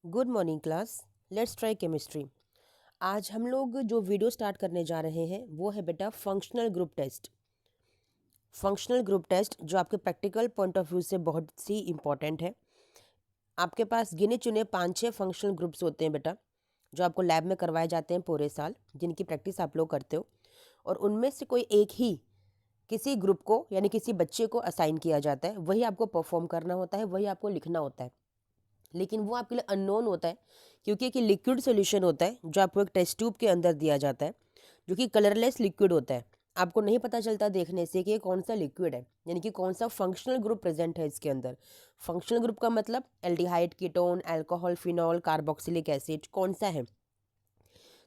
Good morning class. Let's try chemistry. आज हम लोग जो वीडियो स्टार्ट करने जा रहे हैं वो है बेटा functional group test. Functional group test जो आपके प्रैक्टिकल पॉइंट ऑफ व्यू से बहुत सी इम्पॉर्टेंट है। आपके पास गिने चुने 5-6 फंक्शनल ग्रुप्स होते हैं बेटा, जो आपको लैब में करवाए जाते हैं पूरे साल, जिनकी प्रैक्टिस आप लोग करते हो। और उनमें से कोई एक ही किसी ग्रुप को यानी किसी बच्चे को असाइन किया जाता है, वही आपको परफॉर्म करना होता है, वही आपको लिखना होता है। लेकिन वो आपके लिए अननोन होता है, क्योंकि एक लिक्विड सॉल्यूशन होता है जो आपको एक टेस्ट ट्यूब के अंदर दिया जाता है, जो कि कलरलेस लिक्विड होता है। आपको नहीं पता चलता देखने से कि ये कौन सा लिक्विड है, यानी कि कौन सा फंक्शनल ग्रुप प्रेजेंट है इसके अंदर। फंक्शनल ग्रुप का मतलब aldehyde, ketone, alcohol, phenol, carboxylic acid कौन सा है।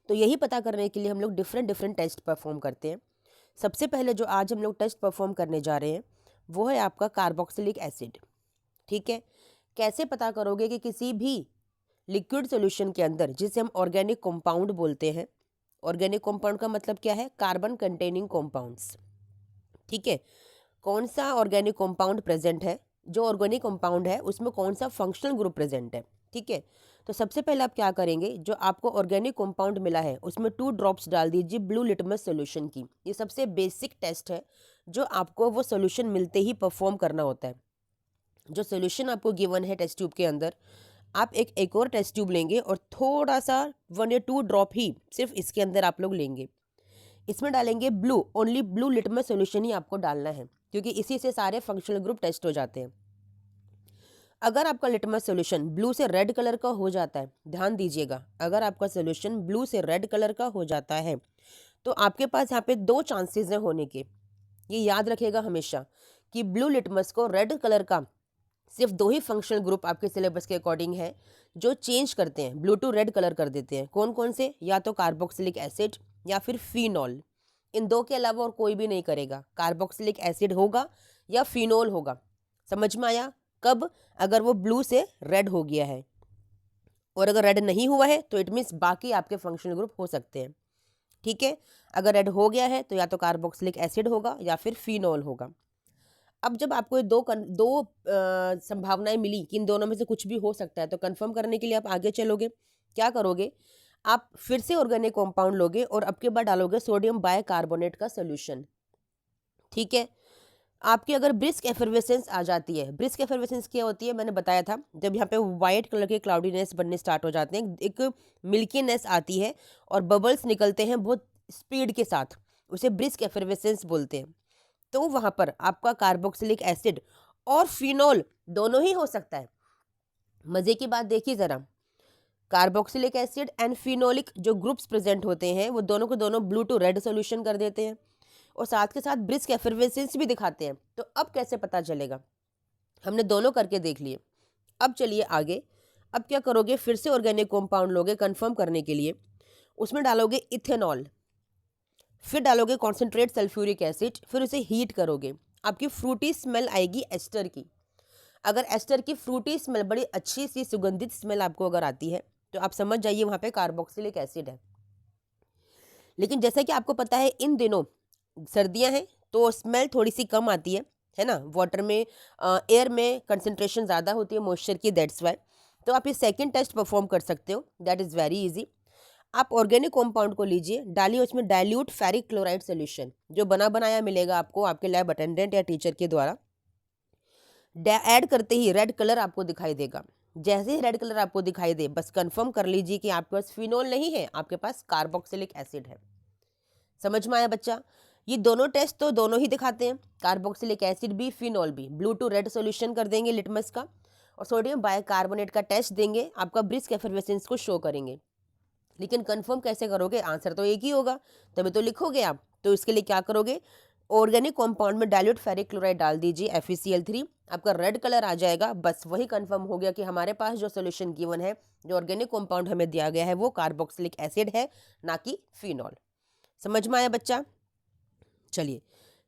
तो यही पता करने के लिए हम लोग डिफरेंट डिफरेंट टेस्ट परफॉर्म करते हैं। सबसे पहले जो आज हम लोग टेस्ट परफॉर्म करने जा रहे हैं वो है आपका कार्बोक्सिलिक एसिड। ठीक है। कैसे पता करोगे कि किसी भी लिक्विड सॉल्यूशन के अंदर, जिसे हम ऑर्गेनिक कंपाउंड बोलते हैं, ऑर्गेनिक कंपाउंड का मतलब क्या है? Carbon containing compounds. ठीक है। कौन सा ऑर्गेनिक कंपाउंड प्रेजेंट है, जो ऑर्गेनिक कंपाउंड है उसमें कौन सा फंक्शनल ग्रुप प्रेजेंट है। ठीक है। तो सबसे पहले आप क्या करेंगे, जो आपको ऑर्गेनिक कंपाउंड मिला है उसमें 2 ड्रॉप्स डाल दीजिए ब्लू लिटमस सॉल्यूशन की। ये सबसे बेसिक टेस्ट है जो आपको वो सॉल्यूशन मिलते ही परफॉर्म करना होता है। जो सॉल्यूशन आपको गिवन है टेस्ट ट्यूब के अंदर, आप एक और टेस्ट ट्यूब लेंगे और थोड़ा सा 1 या 2 ड्रॉप ही सिर्फ इसके अंदर आप लोग लेंगे। इसमें डालेंगे blue, only blue litmus solution ही आपको डालना है, क्योंकि इसी से सारे फंक्शनल ग्रुप टेस्ट हो जाते हैं। अगर आपका लिटमस सॉल्यूशन ब्लू से रेड कलर का हो जाता है, ध्यान दीजिएगा, अगर आपका सॉल्यूशन ब्लू से रेड कलर का हो जाता है तो आपके पास यहाँ पे 2 चांसेस हैं होने के। ये याद रखिएगा हमेशा कि ब्लू लिटमस को रेड कलर का सिर्फ 2 ही फंक्शनल ग्रुप आपके सिलेबस के अकॉर्डिंग है जो चेंज करते हैं, ब्लू टू रेड कलर कर देते हैं। कौन कौन से? या तो कार्बोक्सिलिक एसिड या फिर फिनॉल। इन 2 के अलावा और कोई भी नहीं करेगा। कार्बोक्सिलिक एसिड होगा या फिनॉल होगा। समझ में आया? कब? अगर वो ब्लू से रेड हो गया है, और अगर रेड नहीं हुआ है तो इट मीन्स बाकी आपके फंक्शनल ग्रुप हो सकते हैं। ठीक है। अगर रेड हो गया है तो या तो कार्बोक्सिलिक एसिड होगा या फिर फिनॉल होगा। अब जब आपको ये दो संभावनाएं मिली कि इन दोनों में से कुछ भी हो सकता है, तो कंफर्म करने के लिए आप आगे चलोगे। क्या करोगे? आप फिर से ऑर्गेनिक कंपाउंड लोगे और अब के बाद डालोगे सोडियम बाइकार्बोनेट का सोल्यूशन। ठीक है। आपकी अगर ब्रिस्क एफर्वेसेंस आ जाती है, ब्रिस्क एफर्वेसेंस क्या होती है मैंने बताया था, जब यहाँ पे व्हाइट कलर के क्लाउडीनेस बनने स्टार्ट हो जाते हैं, एक मिल्कीनेस आती है और बबल्स निकलते हैं बहुत स्पीड के साथ, उसे ब्रिस्क एफर्वेसेंस बोलते हैं। तो वहां पर आपका कार्बोक्सिलिक एसिड और फिनॉल दोनों ही हो सकता है। मजे की बात देखिए जरा, कार्बोक्सिलिक एसिड एंड फिनोलिक जो ग्रुप्स प्रेजेंट होते हैं वो दोनों को दोनों ब्लू टू रेड सॉल्यूशन कर देते हैं और साथ के साथ ब्रिस्क एफर्वेसेंस भी दिखाते हैं। तो अब कैसे पता चलेगा? हमने दोनों करके देख लिए। अब चलिए आगे। अब क्या करोगे? फिर से ऑर्गेनिक कंपाउंड लोगे कंफर्म करने के लिए, उसमें डालोगे इथेनॉल, फिर डालोगे कॉन्सेंट्रेट सल्फ्यूरिक एसिड, फिर उसे हीट करोगे। आपकी फ्रूटी स्मेल आएगी एस्टर की। अगर एस्टर की फ्रूटी स्मेल, बड़ी अच्छी सी सुगंधित स्मेल आपको अगर आती है, तो आप समझ जाइए वहां पे कार्बोक्सिलिक एसिड है। लेकिन जैसा कि आपको पता है इन दिनों सर्दियां हैं तो स्मेल थोड़ी सी कम आती है ना, वाटर में, एयर में कंसंट्रेशन ज़्यादा होती है मॉइस्चर की, दैट्स वाई। तो आप ये सेकंड टेस्ट परफॉर्म कर सकते हो, दैट इज़ वेरी इजी। आप ऑर्गेनिक कंपाउंड को लीजिए, डालिए उसमें डाइल्यूट फेरिक क्लोराइड सोल्यूशन, जो बना बनाया मिलेगा आपको आपके लैब अटेंडेंट या टीचर के द्वारा। ऐड करते ही रेड कलर आपको दिखाई देगा। जैसे ही रेड कलर आपको दिखाई दे, बस कंफर्म कर लीजिए कि आपके पास फिनोल नहीं है, आपके पास कार्बोक्सिलिक एसिड है। समझ में आया बच्चा? ये दोनों टेस्ट तो दोनों ही दिखाते हैं, कार्बोक्सिलिक एसिड भी फिनॉल भी। ब्लू टू रेड सॉल्यूशन कर देंगे लिटमस का, और सोडियम बाइकार्बोनेट का टेस्ट देंगे, आपका ब्रिस्क एफर्वेसेंस को शो करेंगे। लेकिन कंफर्म कैसे करोगे? आंसर तो एक ही होगा, तभी तो लिखोगे आप। तो इसके लिए क्या करोगे? ऑर्गेनिक कंपाउंड में डाइल्यूट फेरिक क्लोराइड डाल दीजिए, FeCl3, आपका रेड कलर आ जाएगा। बस वही कंफर्म हो गया कि हमारे पास जो सोल्यूशन गिवन है, जो ऑर्गेनिक कंपाउंड हमें दिया गया है, वो कार्बोक्सिलिक एसिड है, ना कि फिनॉल। समझ में आया बच्चा? चलिए,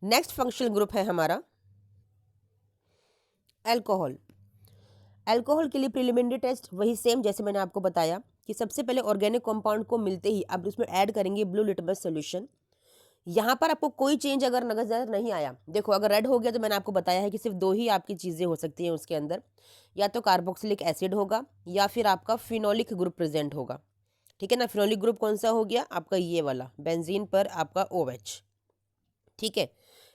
नेक्स्ट फंक्शनल ग्रुप है हमारा अल्कोहल। अल्कोहल के लिए प्रिलिमिनरी टेस्ट वही सेम जैसे मैंने आपको बताया कि सबसे पहले ऑर्गेनिक कंपाउंड को मिलते ही आप उसमें ऐड करेंगे ब्लू लिटमस सॉल्यूशन। यहाँ पर आपको कोई चेंज अगर नजर नहीं आया, देखो अगर रेड हो गया तो मैंने आपको बताया है कि सिर्फ दो ही आपकी चीज़ें हो सकती हैं उसके अंदर, या तो कार्बोक्सिलिक एसिड होगा या फिर आपका फिनोलिक ग्रुप प्रेजेंट होगा। ठीक है ना, फिनोलिक ग्रुप कौन सा हो गया आपका, ये वाला बेंजीन पर आपका OH। ठीक है,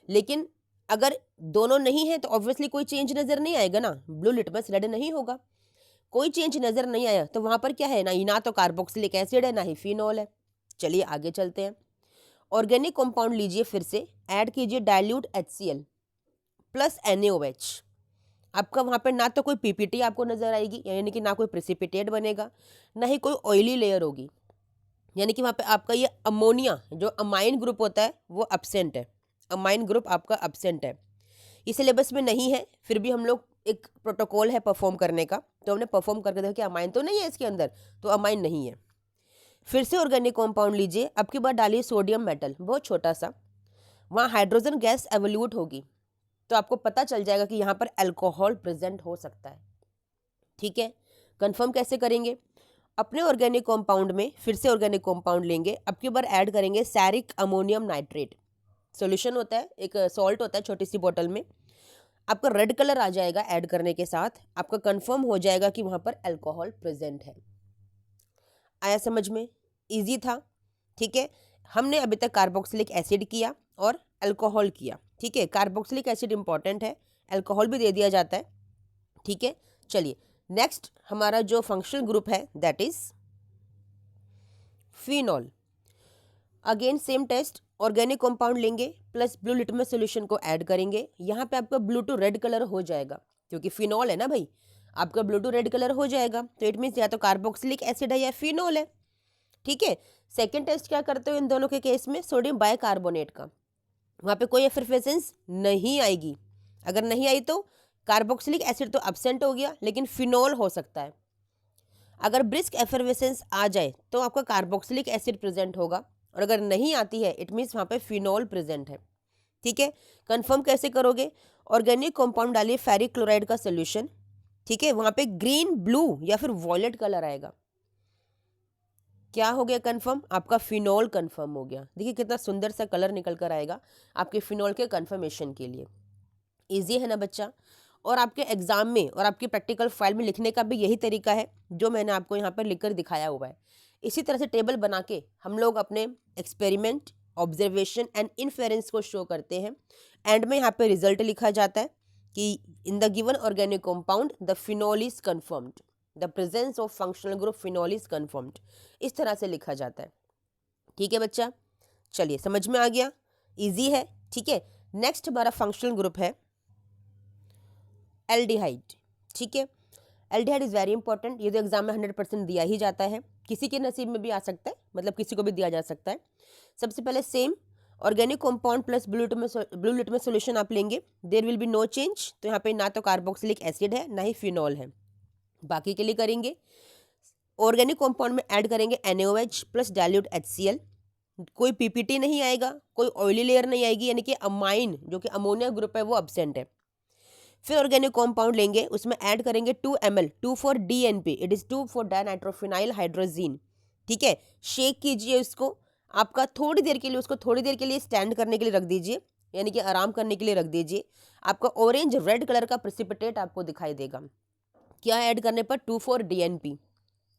लेकिन अगर दोनों नहीं है तो ऑब्वियसली कोई चेंज नजर नहीं आएगा ना, ब्लू लिटमस रेड नहीं होगा। कोई चेंज नजर नहीं आया तो वहां पर क्या है, ना तो कार्बोक्सिलिक एसिड है ना ही फिनोल है। चलिए आगे चलते हैं। ऑर्गेनिक कंपाउंड लीजिए, फिर से ऐड कीजिए डाइल्यूट HCl प्लस NaOH। आपका वहां पर ना तो कोई PPT आपको नजर आएगी, यानी कि ना कोई प्रेसिपिटेट बनेगा, ना ही कोई ऑयली लेयर होगी, यानी कि वहां पे आपका ये अमोनिया जो अमाइन ग्रुप होता है वो अब्सेंट है। अमाइन ग्रुप आपका अब्सेंट है, ये सिलेबस में नहीं है, फिर भी हम लोग एक प्रोटोकॉल है परफॉर्म करने का, तो हमने परफॉर्म करके देखा कि अमाइन तो नहीं है इसके अंदर, तो अमाइन नहीं है। फिर से ऑर्गेनिक कंपाउंड लीजिए, अब की बार डालिए सोडियम मेटल, बहुत छोटा सा, वहाँ हाइड्रोजन गैस एवोल्यूट होगी तो आपको पता चल जाएगा कि यहाँ पर अल्कोहल प्रेजेंट हो सकता है। ठीक है, कंफर्म कैसे करेंगे, अपने ऑर्गेनिक कंपाउंड में फिर से ऑर्गेनिक कंपाउंड लेंगे, अब की बार ऐड करेंगे सैरिक अमोनियम नाइट्रेट। सॉल्यूशन होता है, एक सॉल्ट होता है छोटी सी बोतल में, आपका रेड कलर आ जाएगा ऐड करने के साथ, आपका कंफर्म हो जाएगा कि वहां पर अल्कोहल प्रेजेंट है। आया समझ में, इजी था। ठीक है, हमने अभी तक कार्बोक्सिलिक एसिड किया और अल्कोहल किया। ठीक है, कार्बोक्सिलिक एसिड इंपॉर्टेंट है, अल्कोहल भी दे दिया जाता है। ठीक है, चलिए नेक्स्ट हमारा जो फंक्शनल ग्रुप है that is phenol. Again same test, organic compound लेंगे प्लस ब्लू लिटमस सॉल्यूशन को ऐड करेंगे, यहाँ पे आपका ब्लू टू रेड कलर हो जाएगा, क्योंकि फिनॉल है ना भाई, आपका ब्लू टू रेड कलर हो जाएगा, तो इट मीन्स या तो कार्बोक्सिलिक एसिड है या फिनॉल है। ठीक है, सेकेंड टेस्ट क्या करते हो इन दोनों के केस में, सोडियम बाइकार्बोनेट का, वहाँ पे कोई एफरवेसेंस नहीं आएगी, अगर नहीं आई तो कार्बोक्सिलिक एसिड तो एब्सेंट हो गया लेकिन फिनॉल हो सकता है। अगर ब्रिस्क एफरवेसेंस आ जाए तो आपका कार्बोक्सिलिक एसिड प्रेजेंट होगा, और अगर नहीं आती है इट मीन्स वहाँ पे फिनॉल प्रेजेंट है। ठीक है, कंफर्म कैसे करोगे, ऑर्गेनिक कंपाउंड डालिए फेरिक क्लोराइड का सोल्यूशन। ठीक है, वहाँ पे ग्रीन ब्लू या फिर वॉयलेट कलर आएगा, क्या हो गया कंफर्म, आपका फिनॉल कंफर्म हो गया। देखिए कितना सुंदर सा कलर निकल कर आएगा आपके फिनॉल के कंफर्मेशन के लिए। इजी है ना बच्चा, और आपके एग्जाम में और आपकी प्रैक्टिकल फाइल में लिखने का भी यही तरीका है जो मैंने आपको यहाँ पर लिखकर दिखाया हुआ है। इसी तरह से टेबल बना के हम लोग अपने एक्सपेरिमेंट, ऑब्जर्वेशन एंड इन्फेरेंस को शो करते हैं। एंड में यहाँ पे रिजल्ट लिखा जाता है कि in the given organic compound the phenol is confirmed, the presence of functional group phenol is confirmed, इस तरह से लिखा जाता है। ठीक है बच्चा, चलिए समझ में आ गया, इजी है। ठीक है, नेक्स्ट हमारा फंक्शनल ग्रुप है एल्डिहाइड। ठीक है, एल्डिहाइड इज़ वेरी इंपॉर्टेंट, ये तो एग्जाम में 100% दिया ही जाता है, किसी के नसीब में भी आ सकता है, मतलब किसी को भी दिया जा सकता है। सबसे पहले same organic compound plus blue litmus solution आप लेंगे, there will be no change, तो यहाँ पे ना तो कार्बोक्सिलिक एसिड है ना ही फिनॉल है। बाकी के लिए करेंगे, ऑर्गेनिक कंपाउंड में ऐड करेंगे NaOH प्लस डाइल्यूट HCl, कोई PPT नहीं आएगा, कोई ऑयली लेयर नहीं आएगी, यानी कि अमाइन जो कि अमोनिया ग्रुप है वो अब्सेंट है। फिर ऑर्गेनिक कंपाउंड लेंगे, उसमें ऐड करेंगे 2 ml, 2 for DNP, it is 2 for dinitrophenyl hydrazine. ठीक है, शेक कीजिए उसको, आपका थोड़ी देर के लिए, उसको थोड़ी देर के लिए स्टैंड करने के लिए रख दीजिए, यानी कि आराम करने के लिए रख दीजिए, आपका ऑरेंज रेड कलर का प्रेसिपिटेट आपको दिखाई देगा। क्या ऐड करने पर, 2 फॉर DNP,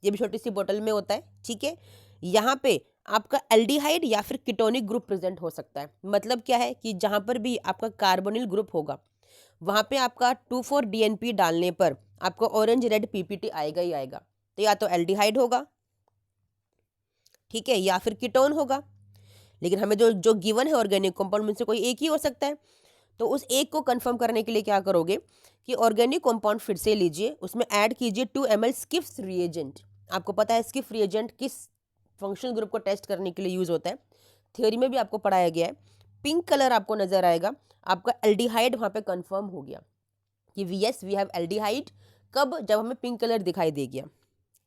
ये भी छोटी सी बोतल में होता है। ठीक है, यहाँ पे आपका एल्डिहाइड या फिर कीटोनिक ग्रुप प्रेजेंट हो सकता है, मतलब क्या है कि जहाँ पर भी आपका कार्बोनिल ग्रुप होगा वहाँ पे आपका 2,4 DNP डालने पर आपको ऑरेंज रेड PPT आएगा ही आएगा, तो या तो एल्डिहाइड होगा, ठीक है, या फिर कीटोन होगा। लेकिन हमें जो जो गिवन है ऑर्गेनिक कंपाउंड में से कोई एक ही हो सकता है, तो उस एक को कंफर्म करने के लिए क्या करोगे कि ऑर्गेनिक कंपाउंड फिर से लीजिए, उसमें ऐड कीजिए 2 ml स्किफ्स रिएजेंट। आपको पता है स्किफ रिएजेंट किस फंक्शनल ग्रुप को टेस्ट करने के लिए यूज होता है, थ्योरी में भी आपको पढ़ाया गया है। पिंक कलर आपको नजर आएगा, आपका एल्डिहाइड वहां पे कंफर्म हो गया कि यस वी हैव एल्डिहाइड, कब, जब हमें पिंक कलर दिखाई दे गया।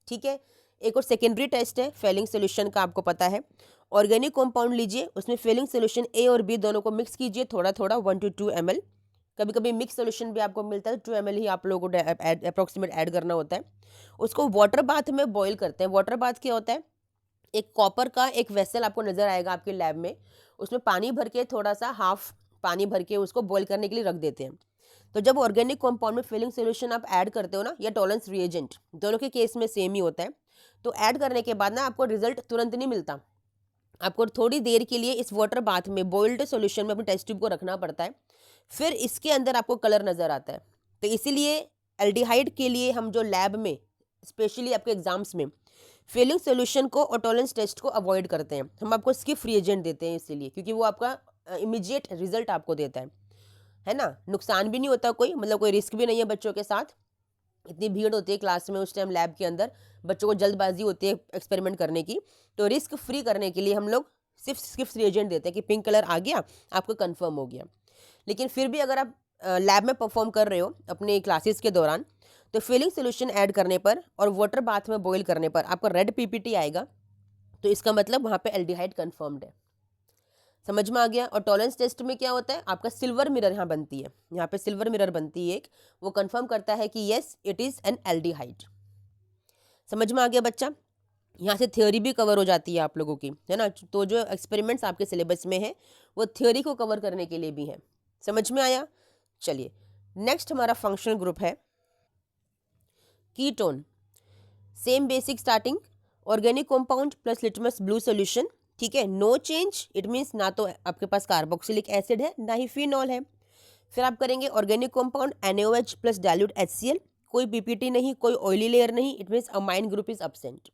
ठीक है, एक और सेकेंडरी टेस्ट है फेलिंग सोल्यूशन का, आपको पता है। ऑर्गेनिक कंपाउंड लीजिए, उसमें फेलिंग सोल्यूशन A और B दोनों को मिक्स कीजिए थोड़ा थोड़ा, 1 to 2 ml, कभी कभी मिक्स सोल्यूशन भी आपको मिलता है, 2 ml ही आप लोगों को अप्रोक्सीमेट ऐड करना होता है। उसको वाटर बाथ में बॉईल करते हैं। वाटर बाथ क्या होता है, एक कॉपर का एक वेसल आपको नज़र आएगा आपके लैब में, उसमें पानी भर के थोड़ा सा हाफ पानी भर के उसको बॉईल करने के लिए रख देते हैं। तो जब ऑर्गेनिक कंपाउंड में फिलिंग सोल्यूशन आप ऐड करते हो ना, या टॉलरेंस रिएजेंट, दोनों के केस में सेम ही होता है, तो ऐड करने के बाद ना आपको रिजल्ट तुरंत नहीं मिलता। आपको थोड़ी देर के लिए इस वाटर बाथ में, बॉइल्ड सॉल्यूशन में अपने टेस्ट ट्यूब को रखना पड़ता है, फिर इसके अंदर आपको कलर नज़र आता है। तो इसीलिए एल्डिहाइड के लिए हम जो लैब में, स्पेशली आपके एग्जाम्स में, फिलिंग सॉल्यूशन को और टॉलरेंस टेस्ट को अवॉइड करते हैं। हम आपको स्किप रिएजेंट देते हैं इसीलिए, क्योंकि वो आपका इमीडिएट रिजल्ट आपको देता है ना। नुकसान भी नहीं होता कोई, मतलब कोई रिस्क भी नहीं है बच्चों के साथ। इतनी भीड़ होती है क्लास में उस टाइम लैब के अंदर, बच्चों को जल्दबाजी होती है एक्सपेरिमेंट करने की, तो रिस्क फ्री करने के लिए हम लोग सिर्फ स्किप रिएजेंट देते हैं कि पिंक कलर आ गया, आपको कंफर्म हो गया। लेकिन फिर भी अगर आप लैब में परफॉर्म कर रहे हो अपने क्लासेस के दौरान, तो फिलिंग सोल्यूशन ऐड करने पर और वाटर बाथ में बॉईल करने पर आपका रेड पीपीटी आएगा, तो इसका मतलब वहाँ पे एल्डिहाइड कंफर्म्ड है। समझ में आ गया। और टॉलरेंस टेस्ट में क्या होता है, आपका सिल्वर मिरर यहाँ बनती है, यहाँ पे सिल्वर मिरर बनती है एक, वो कंफर्म करता है कि yes it is an aldehyde. समझ में आ गया बच्चा। यहाँ से थ्योरी भी कवर हो जाती है आप लोगों की, है ना। तो जो एक्सपेरिमेंट्स आपके सिलेबस में है वो थ्योरी को कवर करने के लिए भी है। समझ में आया। चलिए नेक्स्ट हमारा फंक्शनल ग्रुप है ketone. Same basic starting, organic compound plus litmus blue solution, ठीक है। नो चेंज, इट मीन्स ना तो आपके पास कार्बोक्सिलिक एसिड है ना ही फिनॉल है। फिर आप करेंगे organic compound NaOH plus dilute HCl, कोई पीपीटी नहीं, कोई ऑयली लेयर नहीं, it means amine group is absent.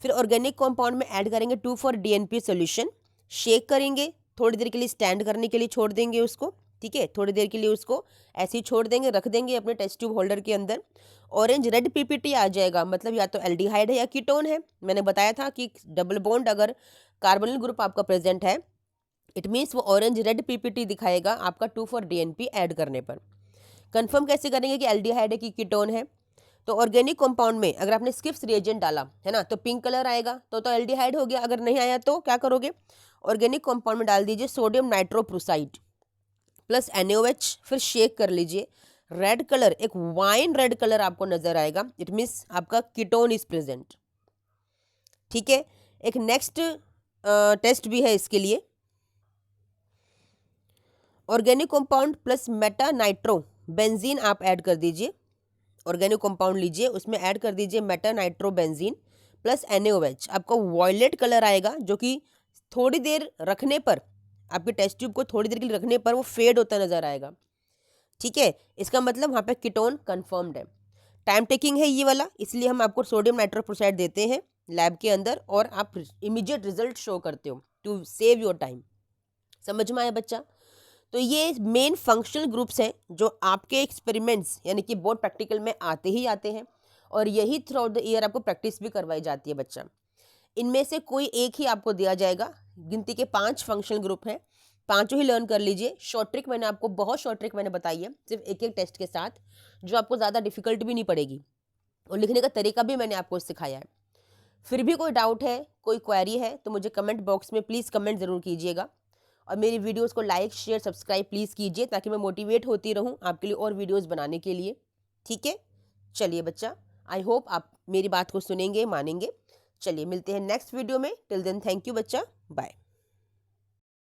फिर ऑर्गेनिक कंपाउंड में ऐड करेंगे 2,4-DNP सॉल्यूशन, शेक करेंगे, थोड़ी देर के लिए स्टैंड करने के लिए छोड़ देंगे उसको, ठीक है। थोड़ी देर के लिए उसको ऐसे ही छोड़ देंगे, रख देंगे अपने टेस्ट ट्यूब होल्डर के अंदर। ऑरेंज रेड पीपीटी आ जाएगा, मतलब या तो एल्डिहाइड है या कीटोन है। मैंने बताया था कि डबल बॉन्ड अगर कार्बोनिल ग्रुप आपका प्रेजेंट है, इट मीन्स वो ऑरेंज रेड पीपीटी दिखाएगा आपका 2,4-DNP ऐड करने पर। कंफर्म कैसे करेंगे कि एल्डिहाइड है कि कीटोन है, तो ऑर्गेनिक कंपाउंड में अगर आपने स्किप्स रिएजेंट डाला है ना, तो पिंक कलर आएगा, तो एल्डिहाइड हो गया। अगर नहीं आया तो क्या करोगे, ऑर्गेनिक कंपाउंड में डाल दीजिए सोडियम नाइट्रोप्रोसाइड प्लस NaOH, फिर शेक कर लीजिए। रेड कलर, एक वाइन रेड कलर आपको नजर आएगा, इट मीन्स आपका कीटोन इज प्रेजेंट, ठीक है। एक नेक्स्ट टेस्ट भी है इसके लिए, organic compound plus Meta nitro benzene आप ऐड कर दीजिए। ऑर्गेनिक कंपाउंड लीजिए, उसमें ऐड कर दीजिए Meta nitro benzene plus NaOH, आपको वॉयलेट कलर आएगा, जो कि थोड़ी देर रखने पर, आपके टेस्ट ट्यूब को थोड़ी देर के लिए रखने पर वो फेड होता नजर आएगा, ठीक है। इसका मतलब वहाँ पे कीटोन कंफर्म्ड है। टाइम टेकिंग है ये वाला, इसलिए हम आपको सोडियम नाइट्रोप्रोसाइड देते हैं लैब के अंदर, और आप इमीडिएट रिजल्ट शो करते हो टू सेव योर टाइम। समझ में आया बच्चा। तो ये मेन फंक्शनल ग्रुप्स हैं जो आपके एक्सपेरिमेंट्स यानी कि बोर्ड प्रैक्टिकल में आते ही आते हैं, और यही थ्रू आउट द ईयर आपको प्रैक्टिस भी करवाई जाती है बच्चा। इनमें से कोई एक ही आपको दिया जाएगा। गिनती के 5 फंक्शनल ग्रुप हैं, पांचों ही लर्न कर लीजिए। शॉर्ट ट्रिक मैंने आपको, बहुत शॉर्ट ट्रिक मैंने बताई है, सिर्फ एक एक टेस्ट के साथ, जो आपको ज़्यादा डिफिकल्ट भी नहीं पड़ेगी, और लिखने का तरीका भी मैंने आपको सिखाया है। फिर भी कोई डाउट है, कोई क्वेरी है, तो मुझे कमेंट बॉक्स में प्लीज़ कमेंट ज़रूर कीजिएगा, और मेरी वीडियोस को लाइक शेयर सब्सक्राइब प्लीज़ कीजिए, ताकि मैं मोटिवेट होती रहूं आपके लिए और वीडियोस बनाने के लिए, ठीक है। चलिए बच्चा, आई होप आप मेरी बात को सुनेंगे, मानेंगे। चलिए मिलते हैं नेक्स्ट वीडियो में। टिल देन थैंक यू बच्चा, बाय।